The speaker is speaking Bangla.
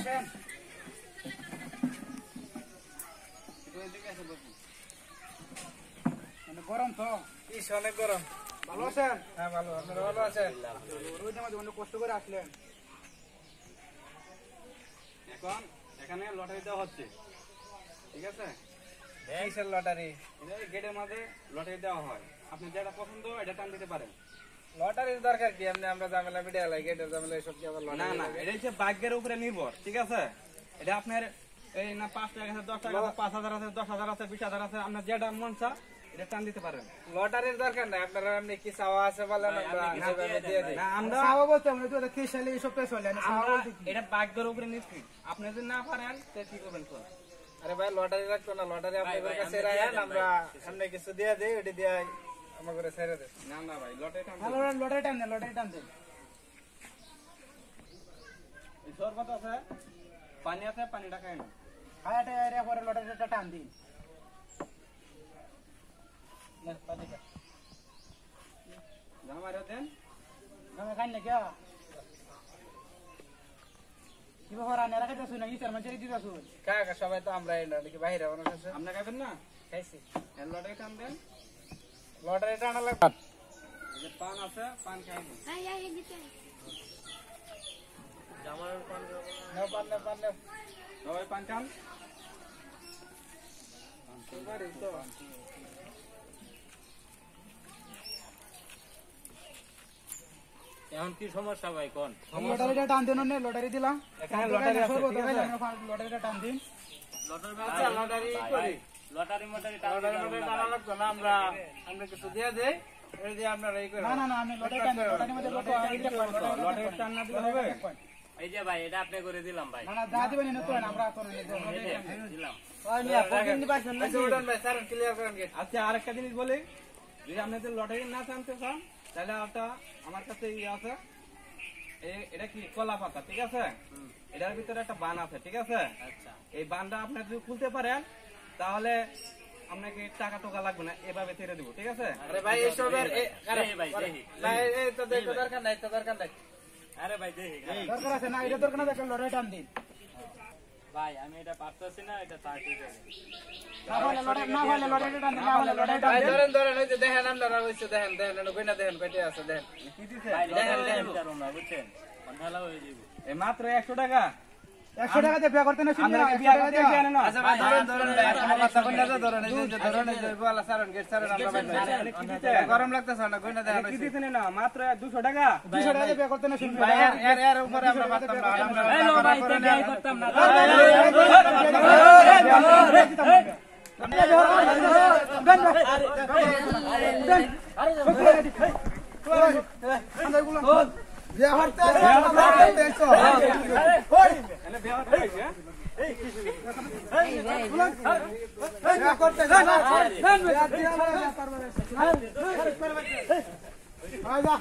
আসেন। গরম তো অনেক গরম। ভালো আছেন? হ্যাঁ ভালো, আপনারা ভালো আছেন? রোজ আমাদের অনেক কষ্ট করে আসলেন। এখন এখানে লটারি দেওয়া হচ্ছে, ঠিক আছে? কিসের লটারি? এটা গেটের মাঝে লটারি দেওয়া হয়, আপনি যেটা পছন্দ এটা টান দিতে পারেন। লটারির দরকার কি? এমনি আমরা ঝামেলা মিডিয়া লাগে, গেটের ঝামেলা এসব কি আবার না লটারি না, লাগে? এটা হচ্ছে ভাগ্যের উপরে নির্ভর, ঠিক আছে? এটা আপনার এই না 5 টাকা আছে, 10 টাকা আছে, 5000 আছে, 10,000 আছে, 20,000 আছে, আপনার যেটা মন চা এটা টান দিতে পারেন। লটারির দরকার নাই, আপনারা এমনি কি চাওয়া আছে বলেন, আমরা হিসেবে আমি দিয়ে দিই। না আমরা সাওয়া বলতে আমরা তো খেসালে এইসব পেছ হলেন সাওয়া আমরা বলতে কি? এটা ভাগ্যের উপরে নির্ভর, আপনি যদি না পারেন তাহলে কি করবেন কোন? আরে ভাই লটারি রাখতো না, লটারি আপনাদের কাছে রাখেন, আমরা এমনি কিছু দিয়ে দিই, ওটি দিয়ে আমার করে ছেড়ে দেয়। না না ভাই, লটারি টান ভালো লটারি টান দেন, লটারি টান দেন। এই শরবত আছে, পানি আছে, পানিটা খাই না। হায়াটা এর পরে লটারিটা টান দিন। না পানি খা। জামাইরা দেন। আমি খাই না কে? কি ব্যাপার আনে রাখাইতে শুই না ইসার মাঝে দিতে শুই। কাকা সবাই তো আমরা এই নাকি বাইরে মানুষ আছে, আপনি খাবেন না? খাইছি। এই লটারি টান দেন। লটারি টানা লাগবে। এই যে পান আছে, পান খাই দিন। নাও পান নাও, পান নাও। সবাই পান খান। এখন কি সমস্যা ভাই কোন? লটারিটা টান দেন নে লটারি দিলাম। এখানে লটারি আছে, ঠিক আছে? লটারিটা টান দিন। আচ্ছা লটারি করি। লটারি মটারি লটারি মটারি টানা লাগতো না, আমরা কিছু দিয়ে দেই, এই দিয়ে আপনারা এই করে। না না না আমি লটারি টান দেন। লটারির মধ্যে লটারি টান না দিলে হবে? এই যে ভাই এটা আপনি করে দিলাম ভাই। না না দা দিবেন না তো আমরা তো দিলাম। ওই মিয়া পকেট নি পাইছেন না। আচ্ছা উঠান ভাই, স্যার ক্লিয়ার করেন গেট। আচ্ছা আরেকটা জিনিস বলি, যদি আপনি যদি লটারি না টানতে চান তাহলে একটা আমার কাছে ইয়ে আছে, এটা কি কলা পাতা, ঠিক আছে? এটার ভিতরে একটা বান আছে, ঠিক আছে? আচ্ছা এই বানটা আপনি যদি খুলতে পারেন তাহলে আপনাকে টাকা টোকা লাগবে না, এভাবে ছেড়ে দিব, ঠিক আছে? আরে ভাই এসবের দেখি ভাই দেখি। না এই তো দেখো দরকার নাই, তো দরকার নাই। আরে ভাই দেখি। দরকার আছে না এটা দরকার না দেখেন লটারি টান দিন। ভাই আমি এটা পারতেছি না, এটা তার ঠিক আছে। না হলে লটারি টান দিন, না হলে লটারি টান ভাই দিন। ধরেন ধরেন, ওই যে দেখেন আপনারা হইছে, দেখেন দেখেন কইনা দেখেন কয়টা আছে দেখেন। কি দিছে? ভাই লটারি দেখেন না বুঝছেন? ঠান্ডা হয়ে যাবে। এই মাত্র 100 টাকা। 100 টাকা দিয়ে বিয়া করতে না শুনি আমরা না বিয়া করতে জানি না। আচ্ছা ভাই ধরেন ধরেন আপনারা কথা কইনা তো ধরেন, এই যে ধরেন এই যে বলা সারন গেট সারন আমরা ভাই কি দিছে? গরম লাগতেছে না, কইনা দেখেন কি দিছে না? মাত্র 200 টাকা। 200 টাকা দিয়ে বিয়া করতে না শুনি ভাই এর উপরে আমরা পারতাম না, আমরা এই লো ভাই তে বিয়ে করতাম না। বিয়া করতে এনে বিয়া করতে হইছে? বিয়া করতে না